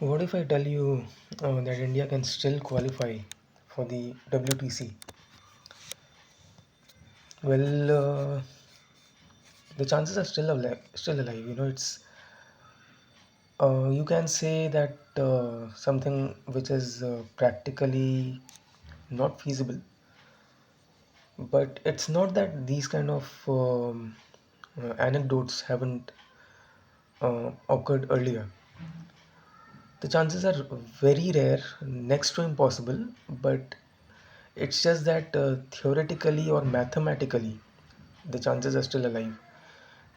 What if I tell you that India can still qualify for the WTC? Well, the chances are still alive. You can say that something which is practically not feasible, but it's not that these kind of anecdotes haven't occurred earlier. The chances are very rare, next to impossible, but it's just that theoretically और mathematically the chances are still alive.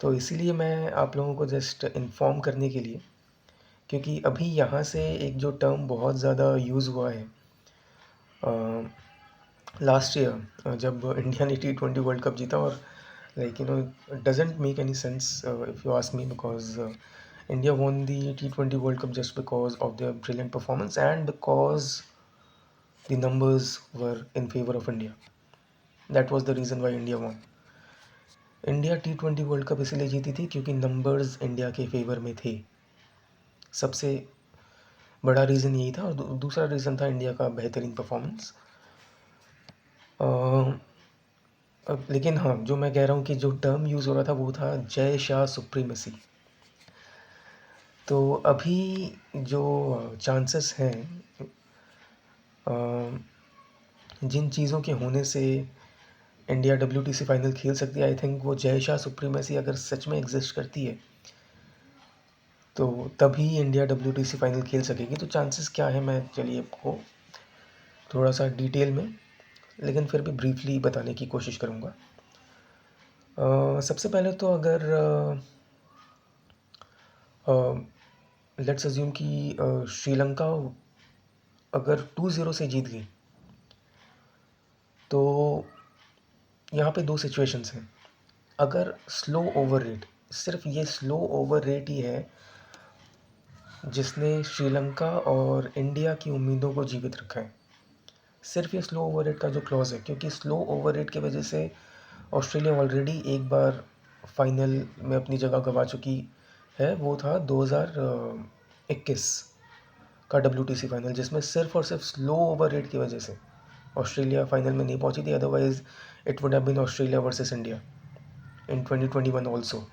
तो इसीलिए मैं आप लोगों को just inform करने के लिए, क्योंकि अभी यहाँ से एक जो टर्म बहुत ज़्यादा यूज़ हुआ है लास्ट ईयर जब इंडिया ने T20 वर्ल्ड कप जीता, और it doesn't make any sense if you ask me, because India won the T20 World Cup just because of their brilliant performance and because the numbers were in favor of India. That was the reason why India won. India T20 world cup इसलिए जीती थी क्योंकि numbers India के favour में थे. सबसे बड़ा reason यही था, और दूसरा रीज़न था इंडिया का बेहतरीन परफॉर्मेंस. लेकिन हाँ, जो मैं कह रहा हूँ कि जो टर्म यूज़ हो रहा था वो था जय शाह सुप्रीमेसी. तो अभी जो चांसेस हैं जिन चीज़ों के होने से इंडिया WTC फाइनल खेल सकती है, आई थिंक वो जय शाह सुप्रीमेसी अगर सच में एग्जिस्ट करती है तो तभी इंडिया WTC फाइनल खेल सकेगी. तो चांसेस क्या है, मैं चलिए आपको थोड़ा सा डिटेल में, लेकिन फिर भी ब्रीफली बताने की कोशिश करूँगा. सबसे पहले तो अगर लेट्स अज्यूम कि श्रीलंका अगर 2-0 से जीत गई, तो यहाँ पे दो सिचुएशंस हैं. अगर स्लो ओवर रेट, सिर्फ ये स्लो ओवर रेट ही है जिसने श्रीलंका और इंडिया की उम्मीदों को जीवित रखा है. सिर्फ ये स्लो ओवर रेट का जो क्लॉज है, क्योंकि स्लो ओवर रेट की वजह से ऑस्ट्रेलिया ऑलरेडी एक बार फाइनल में अपनी जगह गंवा चुकी है. वो था 2021 का WTC फाइनल, जिसमें सिर्फ और सिर्फ स्लो ओवर रेट की वजह से ऑस्ट्रेलिया फाइनल में नहीं पहुंची थी. Otherwise it would have been Australia versus India in 2021 also.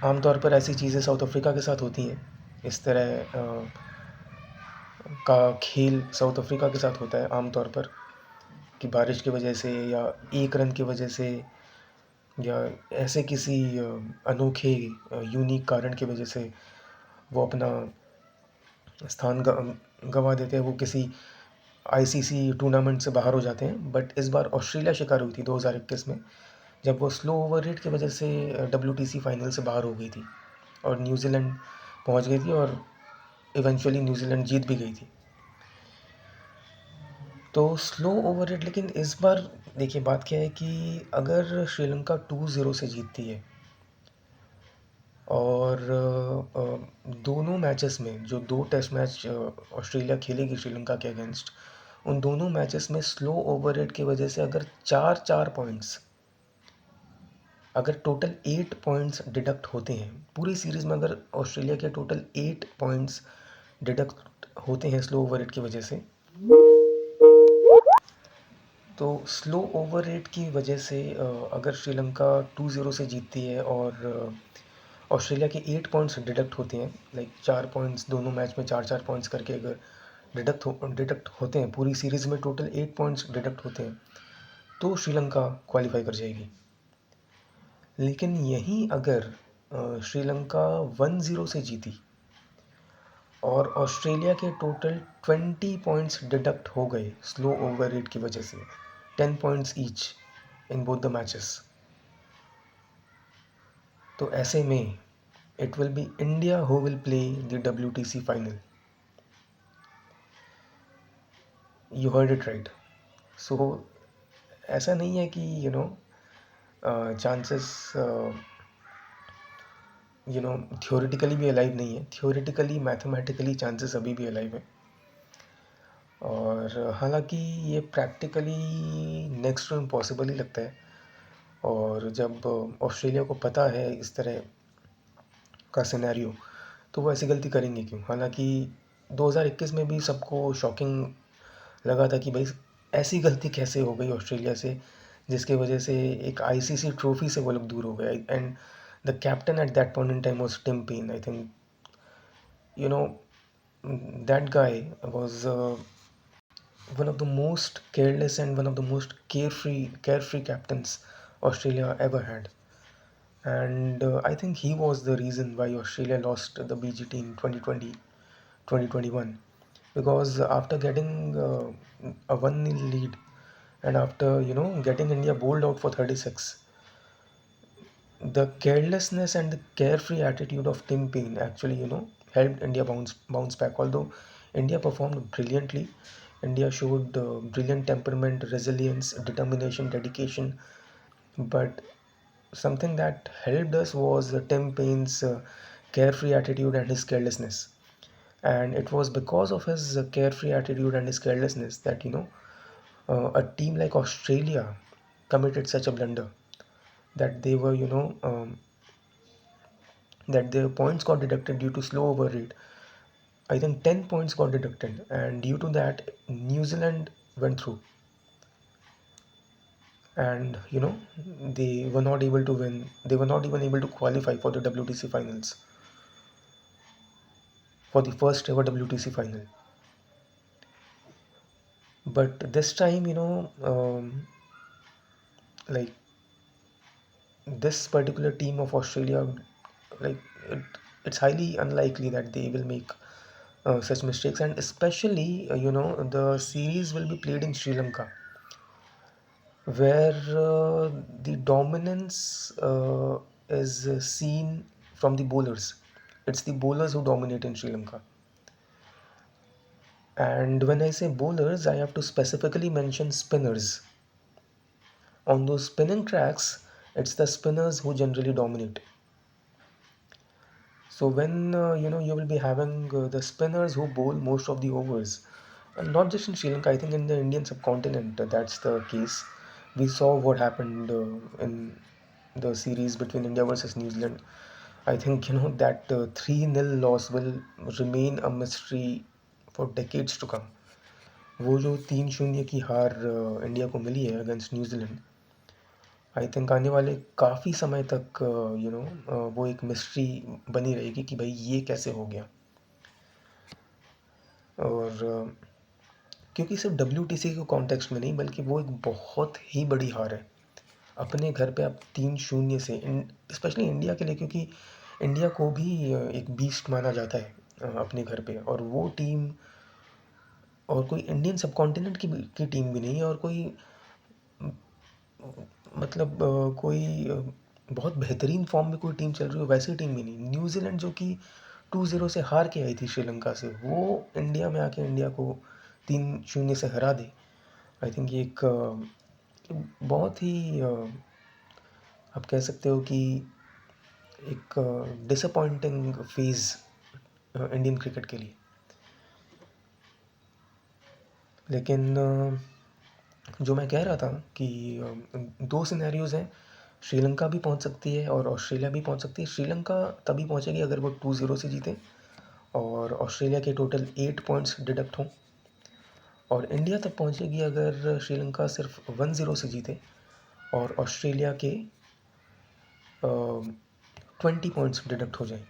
आमतौर पर ऐसी चीज़ें साउथ अफ्रीका के साथ होती हैं. इस तरह का खेल साउथ अफ्रीका के साथ होता है आमतौर पर, कि बारिश की वजह से या एक रन की वजह से या ऐसे किसी अनोखे यूनिक कारण की वजह से वो अपना स्थान गंवा देते हैं, वो किसी ICC टूर्नामेंट से बाहर हो जाते हैं. बट इस बार ऑस्ट्रेलिया शिकार हुई थी 2021 में, जब वो स्लो ओवर रेट की वजह से WTC फाइनल से बाहर हो गई थी और न्यूजीलैंड पहुंच गई थी, और इवेंचुअली न्यूजीलैंड जीत भी गई थी. तो स्लो ओवर रेट. लेकिन इस बार देखिए, बात क्या है कि अगर श्रीलंका 2-0 से जीतती है और दोनों मैचेस में, जो दो टेस्ट मैच ऑस्ट्रेलिया खेलेगी श्रीलंका के अगेंस्ट, उन दोनों मैचेस में स्लो ओवर रेट की वजह से अगर 4-4 पॉइंट्स, अगर टोटल 8 पॉइंट्स डिडक्ट होते हैं पूरी सीरीज़ में, अगर ऑस्ट्रेलिया के टोटल 8 पॉइंट्स डिडक्ट होते हैं स्लो ओवर रेट की वजह से, तो स्लो ओवर रेट की वजह से अगर श्रीलंका 2-0 से जीतती है और ऑस्ट्रेलिया के 8 पॉइंट्स डिडक्ट होते हैं, लाइक 4 पॉइंट्स दोनों मैच में 4-4 पॉइंट्स करके अगर डिडक्ट होते हैं, पूरी सीरीज़ में टोटल 8 पॉइंट्स डिडक्ट होते हैं, तो श्रीलंका क्वालिफाई कर जाएगी. लेकिन यहीं अगर श्रीलंका 1-0 से जीती और ऑस्ट्रेलिया के टोटल 20 पॉइंट्स डिडक्ट हो गए स्लो ओवर रेट की वजह से, 10 points each in both the matches, तो ऐसे में it will be India who will play the WTC final. You heard it right. So ऐसा नहीं है कि चांसेस थियोरेटिकली भी अलाइव नहीं है. थियोरेटिकली मैथमेटिकली चांसेस अभी भी अलाइव है. और हालांकि ये प्रैक्टिकली नेक्स्ट टू इम्पॉसिबल ही लगता है. और जब ऑस्ट्रेलिया को पता है इस तरह का सिनेरियो, तो वो ऐसी गलती करेंगे क्यों? हालाँकि 2021 में भी सबको शॉकिंग लगा था कि भाई ऐसी गलती कैसे हो गई ऑस्ट्रेलिया से, जिसकी वजह से एक आईसीसी ट्रॉफी से वो लोग दूर हो गए। And the captain at that point in time was Tim Paine. I think you know that guy was one of the most careless and one of the most carefree captains Australia ever had. And I think he was the reason why Australia lost the BGT in 2020, 2021. Because after getting a 1-0 lead and after getting India bowled out for 36, the carelessness and the carefree attitude of Tim Paine actually helped India bounce back. Although India performed brilliantly, India showed brilliant temperament, resilience, determination, dedication. But something that helped us was Tim Paine's carefree attitude and his carelessness. And it was because of his carefree attitude and his carelessness that a team like Australia committed such a blunder, that they were that their points got deducted due to slow over rate. I think 10 points got deducted, and due to that, New Zealand went through. And they were not able to win. They were not even able to qualify for the WTC finals, for the first ever WTC final. But this time, like this particular team of Australia, like it's highly unlikely that they will make such mistakes. And especially the series will be played in Sri Lanka, where the dominance is seen from the bowlers. It's the bowlers who dominate in Sri Lanka. And when I say bowlers, I have to specifically mention spinners. On those spinning tracks, it's the spinners who generally dominate. So when you will be having the spinners who bowl most of the overs, and not just in Sri Lanka, I think in the Indian subcontinent that's the case. We saw what happened in the series between India versus New Zealand. I think that 3-0 loss will remain a mystery for decades to come. वो जो 3-0 की हार India को मिली है against New Zealand, I think आने वाले काफ़ी समय तक वो एक मिस्ट्री बनी रहेगी कि भाई ये कैसे हो गया। और क्योंकि सिर्फ WTC के कॉन्टेक्स्ट में नहीं, बल्कि वो एक बहुत ही बड़ी हार है अपने घर पे आप 3-0 से, स्पेशली इंडिया के लिए, क्योंकि इंडिया को भी एक बीस्ट माना जाता है अपने घर पे। और वो टीम और कोई इंडियन सबकॉन्टिनेंट की टीम भी नहीं है, और कोई मतलब कोई बहुत बेहतरीन फॉर्म में कोई टीम चल रही हो वैसी टीम भी नहीं। न्यूजीलैंड जो कि 2-0 से हार के आई थी श्रीलंका से, वो इंडिया में आके इंडिया को 3-0 से हरा दे। आई थिंक ये एक बहुत ही आप कह सकते हो कि एक डिसअपॉइंटिंग फेज़ इंडियन क्रिकेट के लिए। लेकिन जो मैं कह रहा था कि 2 सिनेरियोज़ हैं, श्रीलंका भी पहुंच सकती है और ऑस्ट्रेलिया भी पहुंच सकती है। श्रीलंका तभी पहुंचेगी अगर वो 2-0 से जीते और ऑस्ट्रेलिया के टोटल 8 पॉइंट्स डिडक्ट हों। और इंडिया तक पहुंचेगी अगर श्रीलंका सिर्फ 1-0 से जीते और ऑस्ट्रेलिया के 20 पॉइंट्स डिडक्ट हो जाएं।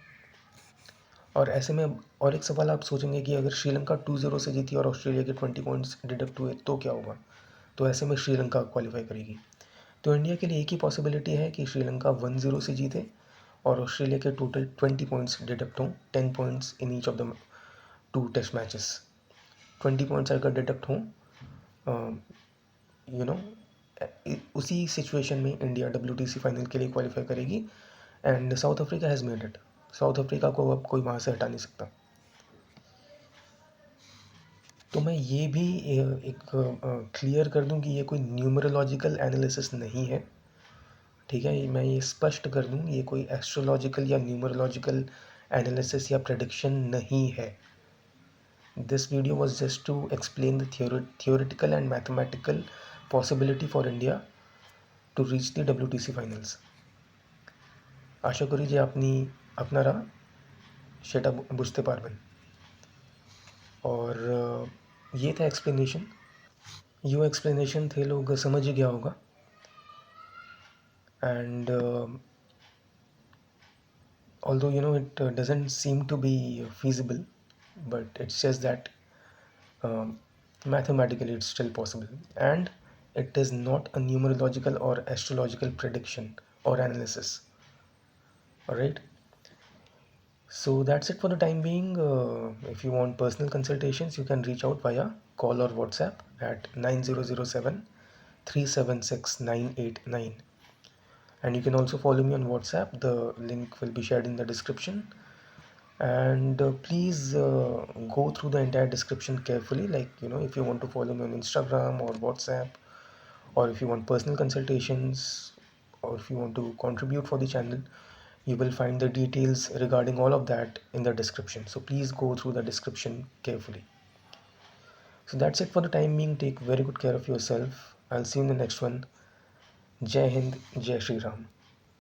और ऐसे में और एक सवाल आप सोचेंगे कि अगर श्रीलंका 2-0 से जीती और ऑस्ट्रेलिया के 20 पॉइंट्स डिडक्ट हुए तो क्या होगा? तो ऐसे में श्रीलंका क्वालिफाई करेगी। तो इंडिया के लिए एक ही पॉसिबिलिटी है कि श्रीलंका 1-0 से जीते और ऑस्ट्रेलिया के टोटल 20 पॉइंट्स डिडक्ट हों, 10 points in each of the 2 test matches. 20 points अगर डिडक्ट हों, उसी सिचुएशन में इंडिया WTC फाइनल के लिए क्वालिफाई करेगी। And south Africa has made it. South Africa को अब कोई वहाँ से हटा नहीं सकता। तो मैं ये भी एक क्लियर कर दूं कि ये कोई न्यूमरोलॉजिकल एनालिसिस नहीं है, ठीक है? मैं ये स्पष्ट कर दूं, ये कोई एस्ट्रोलॉजिकल या न्यूमरोलॉजिकल एनालिसिस या प्रेडिक्शन नहीं है। This video was just to explain the theoretical and mathematical possibility for India to reach the WTC finals. आशा करी जे आपनी अपनारा সেটা বুঝতে পারবেন। और ये था एक्सप्लेनेशन। यो एक्सप्लेनेशन थे लोग समझ ही गया होगा। And although it doesn't seem to be feasible, but it's just that um, mathematically it's still possible, and it is not a numerological or astrological prediction or analysis. All right, so that's it for the time being. If you want personal consultations, you can reach out via call or WhatsApp at 9007 376 989. And you can also follow me on WhatsApp. The link will be shared in the description. And please go through the entire description carefully. Like, if you want to follow me on Instagram or WhatsApp, or if you want personal consultations, or if you want to contribute for the channel, you will find the details regarding all of that in the description. So please go through the description carefully. So that's it for the time being. Take very good care of yourself. I'll see you in the next one. Jai Hind, Jai Shri Ram.